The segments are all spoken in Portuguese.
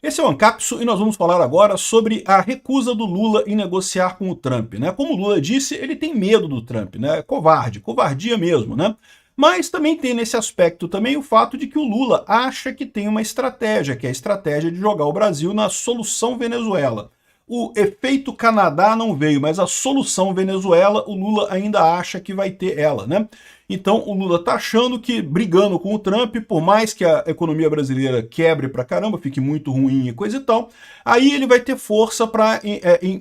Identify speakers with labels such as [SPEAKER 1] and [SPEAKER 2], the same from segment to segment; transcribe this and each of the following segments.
[SPEAKER 1] Esse é o Ancapso e nós vamos falar agora sobre a recusa do Lula em negociar com o Trump, né? Como o Lula disse, ele tem medo do Trump, né? É covarde, covardia mesmo, né? Mas também tem nesse aspecto também o fato de que o Lula acha que tem uma estratégia, que é a estratégia de jogar o Brasil na solução Venezuela. O efeito Canadá não veio, mas a solução Venezuela, o Lula ainda acha que vai ter ela, né? Então o Lula tá achando que, brigando com o Trump, por mais que a economia brasileira quebre pra caramba, fique muito ruim e coisa e tal, aí ele vai ter força para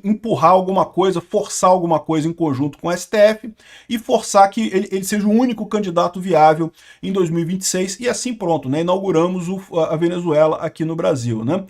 [SPEAKER 1] empurrar alguma coisa, forçar alguma coisa em conjunto com o STF e forçar que ele seja o único candidato viável em 2026 e assim pronto, né? Inauguramos a Venezuela aqui no Brasil, né?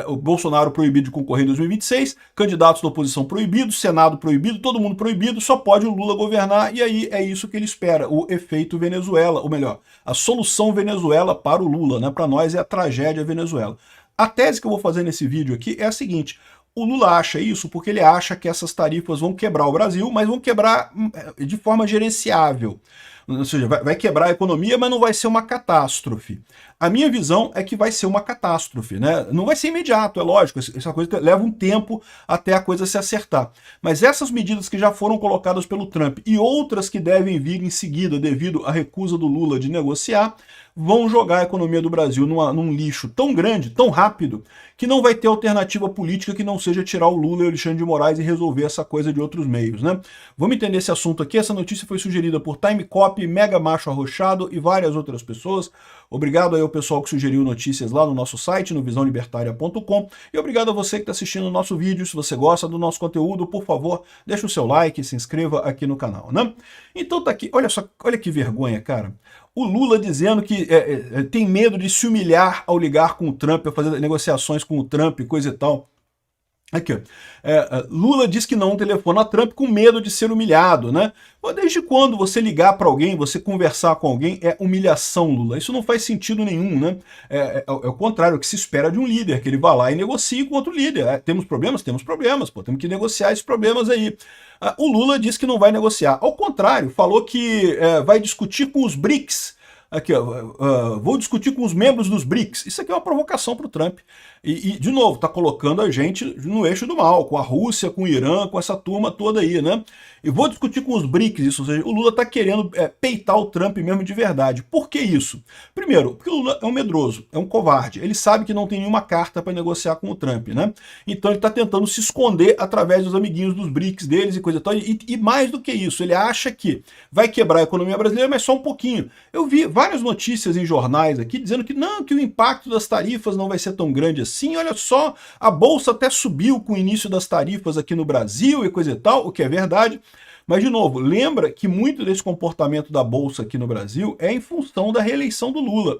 [SPEAKER 1] O Bolsonaro proibido de concorrer em 2026, candidatos da oposição proibidos, Senado proibido, todo mundo proibido, só pode o Lula governar e aí é isso que ele espera, o efeito Venezuela, ou melhor, a solução Venezuela para o Lula, né? Para nós é a tragédia Venezuela. A tese que eu vou fazer nesse vídeo aqui é a seguinte: o Lula acha isso porque ele acha que essas tarifas vão quebrar o Brasil, mas vão quebrar de forma gerenciável. Ou seja, vai quebrar a economia, mas não vai ser uma catástrofe. A minha visão é que vai ser uma catástrofe, né? Não vai ser imediato, é lógico, essa coisa leva um tempo até a coisa se acertar. Mas essas medidas que já foram colocadas pelo Trump e outras que devem vir em seguida devido à recusa do Lula de negociar, vão jogar a economia do Brasil num lixo tão grande, tão rápido, que não vai ter alternativa política que não seja tirar o Lula e o Alexandre de Moraes e resolver essa coisa de outros meios, né? Vamos entender esse assunto aqui. Essa notícia foi sugerida por Time Copy, Mega Macho Arrochado e várias outras pessoas. Obrigado aí ao pessoal que sugeriu notícias lá no nosso site, no visãolibertaria.com, e obrigado a você que está assistindo o nosso vídeo. Se você gosta do nosso conteúdo, por favor, deixa o seu like e se inscreva aqui no canal, né? Então tá aqui, olha só, olha que vergonha, cara. O Lula dizendo que tem medo de se humilhar ao ligar com o Trump, a fazer negociações com o Trump e coisa e tal. Aqui, ó. Lula diz que não telefona a Trump com medo de ser humilhado, né? Mas desde quando você ligar para alguém, você conversar com alguém, é humilhação, Lula? Isso não faz sentido nenhum, né? É o contrário, o que se espera de um líder, que ele vá lá e negocie com outro líder. Temos problemas? Temos problemas, pô, temos que negociar esses problemas aí. O Lula diz que não vai negociar. Ao contrário, falou que vai discutir com os BRICS. Aqui, ó, vou discutir com os membros dos BRICS. Isso aqui é uma provocação para o Trump. De novo, está colocando a gente no eixo do mal, com a Rússia, com o Irã, com essa turma toda aí, né? E vou discutir com os BRICS isso, ou seja, o Lula está querendo peitar o Trump mesmo de verdade. Por que isso? Primeiro, porque o Lula é um medroso, é um covarde. Ele sabe que não tem nenhuma carta para negociar com o Trump, né? Então ele está tentando se esconder através dos amiguinhos dos BRICS deles e coisa e tal. E mais do que isso, ele acha que vai quebrar a economia brasileira, mas só um pouquinho. Eu vi várias notícias em jornais aqui dizendo que não, que o impacto das tarifas não vai ser tão grande assim. Olha só, a bolsa até subiu com o início das tarifas aqui no Brasil e coisa e tal, o que é verdade. Mas, de novo, lembra que muito desse comportamento da Bolsa aqui no Brasil é em função da reeleição do Lula.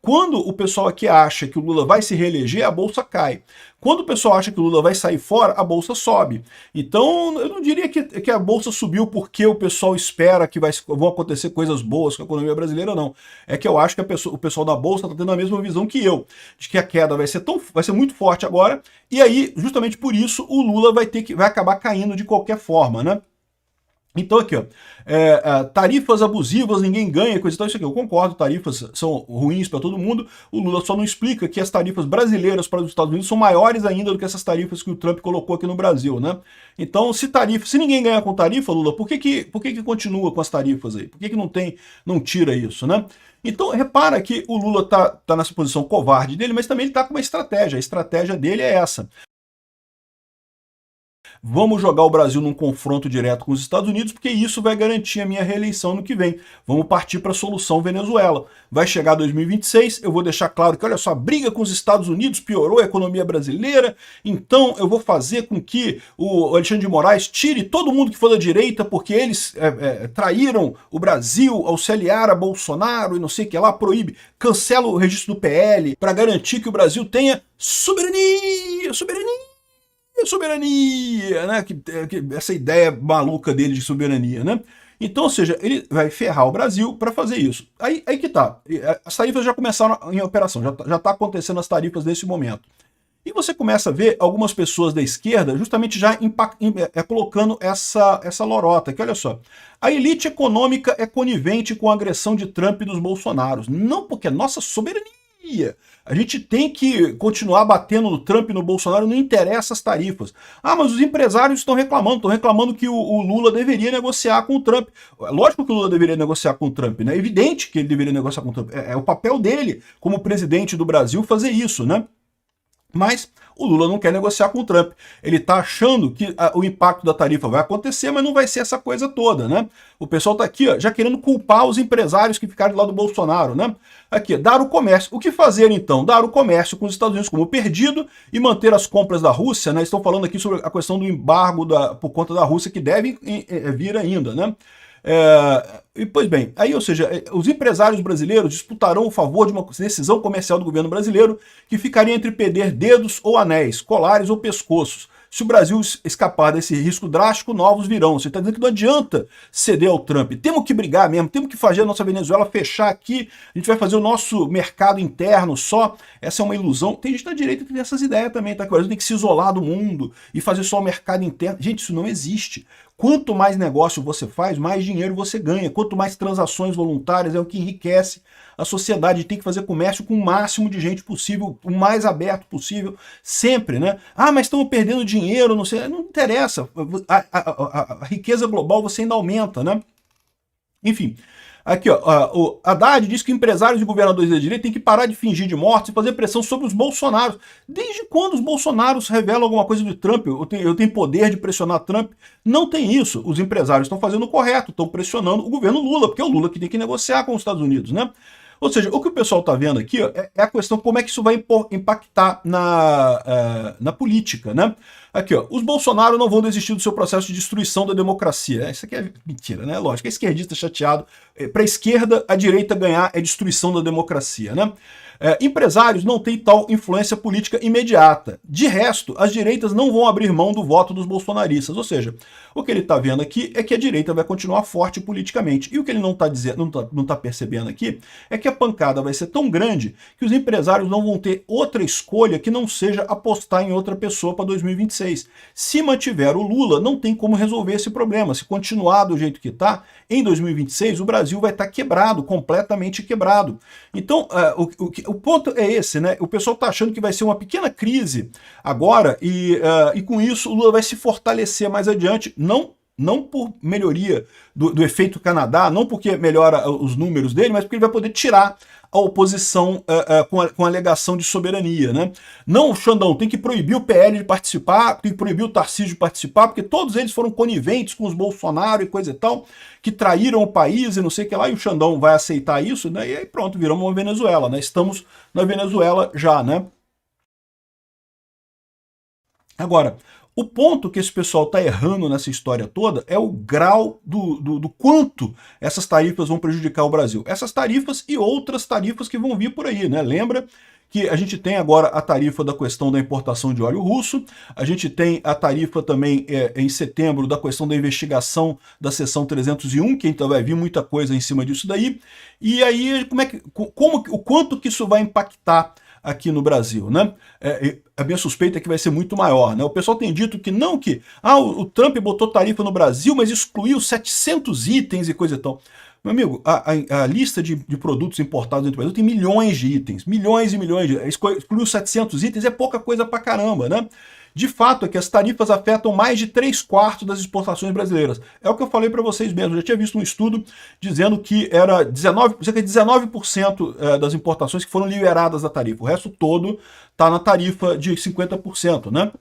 [SPEAKER 1] Quando o pessoal aqui acha que o Lula vai se reeleger, a Bolsa cai. Quando o pessoal acha que o Lula vai sair fora, a Bolsa sobe. Então, eu não diria que a Bolsa subiu porque o pessoal espera que vão acontecer coisas boas com a economia brasileira, não. É que eu acho que o pessoal da Bolsa está tendo a mesma visão que eu, de que a queda vai ser muito forte agora, e aí, justamente por isso, o Lula vai acabar caindo de qualquer forma, né? Então aqui, ó, tarifas abusivas, ninguém ganha, coisa e tal, isso aqui eu concordo, tarifas são ruins para todo mundo, o Lula só não explica que as tarifas brasileiras para os Estados Unidos são maiores ainda do que essas tarifas que o Trump colocou aqui no Brasil, né? Então, se ninguém ganha com tarifa, Lula, por que continua com as tarifas aí? Por que não tira isso, né? Então, repara que o Lula tá nessa posição covarde dele, mas também ele tá com uma estratégia, a estratégia dele é essa. Vamos jogar o Brasil num confronto direto com os Estados Unidos, porque isso vai garantir a minha reeleição no que vem. Vamos partir para a solução Venezuela. Vai chegar 2026, eu vou deixar claro que, olha só, a briga com os Estados Unidos piorou a economia brasileira, então eu vou fazer com que o Alexandre de Moraes tire todo mundo que for da direita, porque eles traíram o Brasil ao se aliar a Bolsonaro e não sei o que lá, proíbe, cancela o registro do PL para garantir que o Brasil tenha soberania, né? Essa ideia maluca dele de soberania, né? Então, ou seja, ele vai ferrar o Brasil para fazer isso. Aí que tá. As tarifas já começaram em operação, já tá acontecendo as tarifas nesse momento. E você começa a ver algumas pessoas da esquerda justamente já colocando essa lorota, que olha só, a elite econômica é conivente com a agressão de Trump e dos Bolsonaros. Não porque é nossa soberania, A gente tem que continuar batendo no Trump e no Bolsonaro, não interessa as tarifas. Ah, mas os empresários estão reclamando que o Lula deveria negociar com o Trump. Lógico que o Lula deveria negociar com o Trump, né? É evidente que ele deveria negociar com o Trump. É o papel dele, como presidente do Brasil, fazer isso, né? Mas o Lula não quer negociar com o Trump. Ele está achando que o impacto da tarifa vai acontecer, mas não vai ser essa coisa toda, né? O pessoal está aqui, ó, já querendo culpar os empresários que ficaram do lado do Bolsonaro, né? Aqui, dar o comércio. O que fazer, então? Dar o comércio com os Estados Unidos como perdido e manter as compras da Rússia, né? Estão falando aqui sobre a questão do embargo por conta da Rússia, que deve vir ainda, né? E pois bem, aí, ou seja, os empresários brasileiros disputarão o favor de uma decisão comercial do governo brasileiro que ficaria entre perder dedos ou anéis, colares ou pescoços. Se o Brasil escapar desse risco drástico, novos virão. Você está dizendo que não adianta ceder ao Trump. Temos que brigar mesmo, temos que fazer a nossa Venezuela fechar aqui, a gente vai fazer o nosso mercado interno só. Essa é uma ilusão. Tem gente da direita que tem essas ideias também, tá? Que o Brasil tem que se isolar do mundo e fazer só o mercado interno. Gente, isso não existe. Quanto mais negócio você faz, mais dinheiro você ganha. Quanto mais transações voluntárias é o que enriquece a sociedade. Tem que fazer comércio com o máximo de gente possível, o mais aberto possível, sempre, né? Ah, mas estamos perdendo dinheiro, não sei, não interessa. A riqueza global você ainda aumenta, né? Enfim, aqui, ó, o Haddad diz que empresários e governadores da direita têm que parar de fingir de mortos e fazer pressão sobre os Bolsonaros. Desde quando os Bolsonaros revelam alguma coisa de Trump? Eu tenho poder de pressionar Trump? Não tem isso. Os empresários estão fazendo o correto, estão pressionando o governo Lula, porque é o Lula que tem que negociar com os Estados Unidos, né? Ou seja, o que o pessoal está vendo aqui, ó, é a questão como é que isso vai impactar na política, né? Aqui, ó, os Bolsonaro não vão desistir do seu processo de destruição da democracia. Isso aqui é mentira, né? Lógico, é esquerdista chateado. Para a esquerda, a direita ganhar é destruição da democracia, né? Empresários não têm tal influência política imediata. De resto, as direitas não vão abrir mão do voto dos bolsonaristas. Ou seja, o que ele está vendo aqui é que a direita vai continuar forte politicamente. E o que ele não está dizendo, não tá percebendo aqui, é que a pancada vai ser tão grande que os empresários não vão ter outra escolha que não seja apostar em outra pessoa para 2026. Se mantiver o Lula, não tem como resolver esse problema. Se continuar do jeito que está, em 2026 o Brasil vai estar quebrado, completamente quebrado. Então, o ponto é esse, né? O pessoal está achando que vai ser uma pequena crise agora e com isso o Lula vai se fortalecer mais adiante, não por melhoria do efeito Canadá, não porque melhora os números dele, mas porque ele vai poder tirar a oposição com alegação de soberania, né? Não, Xandão, tem que proibir o PL de participar, tem que proibir o Tarcísio de participar, porque todos eles foram coniventes com os Bolsonaro e coisa e tal, que traíram o país e não sei o que lá, e o Xandão vai aceitar isso, né? E aí pronto, viramos uma Venezuela, né? Estamos na Venezuela já, né? Agora, o ponto que esse pessoal está errando nessa história toda é o grau do quanto essas tarifas vão prejudicar o Brasil. Essas tarifas e outras tarifas que vão vir por aí, né? Lembra que a gente tem agora a tarifa da questão da importação de óleo russo, a gente tem a tarifa também em setembro da questão da investigação da seção 301, que então vai vir muita coisa em cima disso daí. E aí, o quanto que isso vai impactar aqui no Brasil, né? A minha suspeita é que vai ser muito maior, né? O pessoal tem dito que não, o Trump botou tarifa no Brasil, mas excluiu 700 itens e coisa e tal. Meu amigo, a lista de produtos importados dentro do Brasil tem milhões de itens, milhões e milhões de... Excluiu 700 itens é pouca coisa pra caramba, né? De fato, é que as tarifas afetam mais de 3/4 das exportações brasileiras. É o que eu falei para vocês mesmo. Eu já tinha visto um estudo dizendo que era cerca de 19% das importações que foram liberadas da tarifa. O resto todo está na tarifa de 50%, né?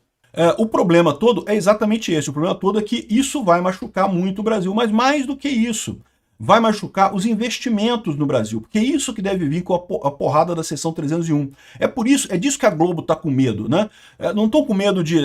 [SPEAKER 1] O problema todo é exatamente esse. O problema todo é que isso vai machucar muito o Brasil. Mas mais do que isso, vai machucar os investimentos no Brasil, porque é isso que deve vir com a porrada da seção 301. É disso que a Globo está com medo, né? Não estão com medo de...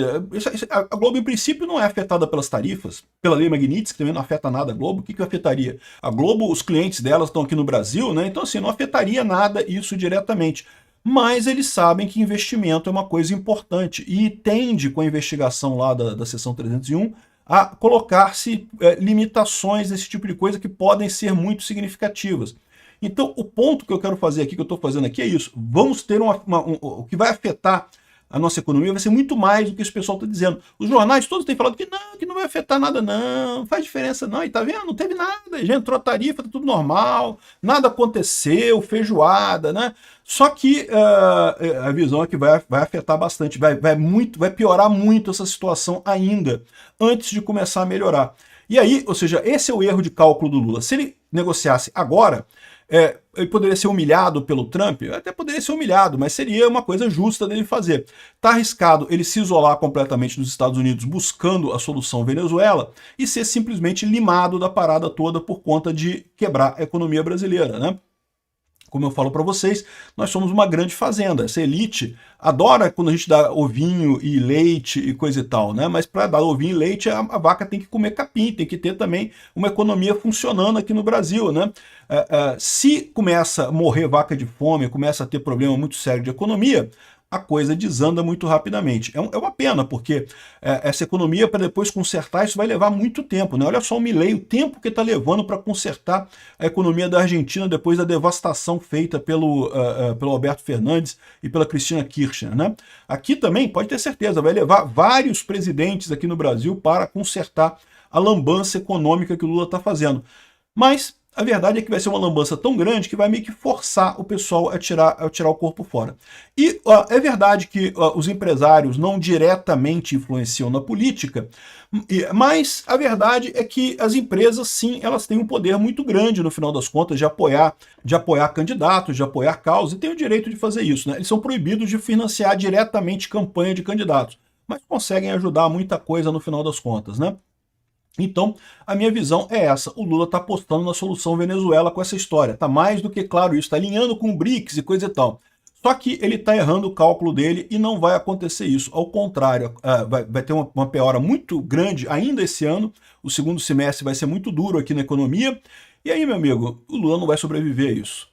[SPEAKER 1] A Globo, em princípio, não é afetada pelas tarifas, pela Lei Magnitsky, que também não afeta nada a Globo. O que afetaria? A Globo, os clientes delas estão aqui no Brasil, né? Então, assim, não afetaria nada isso diretamente. Mas eles sabem que investimento é uma coisa importante e tende, com a investigação lá da seção 301, a colocar-se limitações desse tipo de coisa que podem ser muito significativas. Então, o ponto que eu quero fazer aqui, que eu estou fazendo aqui, é isso. Vamos ter o que vai afetar a nossa economia vai ser muito mais do que esse pessoal está dizendo. Os jornais todos têm falado que não vai afetar nada não faz diferença não, e tá vendo? Não teve nada, já entrou a tarifa, tá tudo normal, nada aconteceu, feijoada, né? Só que a visão é que vai afetar bastante, vai piorar muito essa situação ainda, antes de começar a melhorar. E aí, ou seja, esse é o erro de cálculo do Lula. Se ele negociasse agora, ele poderia ser humilhado pelo Trump, até poderia ser humilhado, mas seria uma coisa justa dele fazer. Está arriscado ele se isolar completamente dos Estados Unidos buscando a solução Venezuela e ser simplesmente limado da parada toda por conta de quebrar a economia brasileira, né? Como eu falo para vocês, nós somos uma grande fazenda. Essa elite adora quando a gente dá ovinho e leite e coisa e tal, né? Mas para dar ovinho e leite, a vaca tem que comer capim, tem que ter também uma economia funcionando aqui no Brasil, né? Se começa a morrer vaca de fome, começa a ter problema muito sério de economia, a coisa desanda muito rapidamente. É uma pena, porque essa economia, para depois consertar, isso vai levar muito tempo, né? Olha só o Milei, o tempo que está levando para consertar a economia da Argentina depois da devastação feita pelo Alberto Fernandes e pela Cristina Kirchner, né? Aqui também, pode ter certeza, vai levar vários presidentes aqui no Brasil para consertar a lambança econômica que o Lula está fazendo. Mas a verdade é que vai ser uma lambança tão grande que vai meio que forçar o pessoal a tirar o corpo fora. E é verdade que os empresários não diretamente influenciam na política, mas a verdade é que as empresas, sim, elas têm um poder muito grande, no final das contas, de apoiar candidatos, de apoiar causas, e têm o direito de fazer isso, né? Eles são proibidos de financiar diretamente campanha de candidatos, mas conseguem ajudar muita coisa no final das contas, né? Então, a minha visão é essa. O Lula está apostando na solução Venezuela com essa história. Está mais do que claro isso. Está alinhando com o BRICS e coisa e tal. Só que ele está errando o cálculo dele e não vai acontecer isso. Ao contrário, vai ter uma piora muito grande ainda esse ano. O segundo semestre vai ser muito duro aqui na economia. E aí, meu amigo, o Lula não vai sobreviver a isso.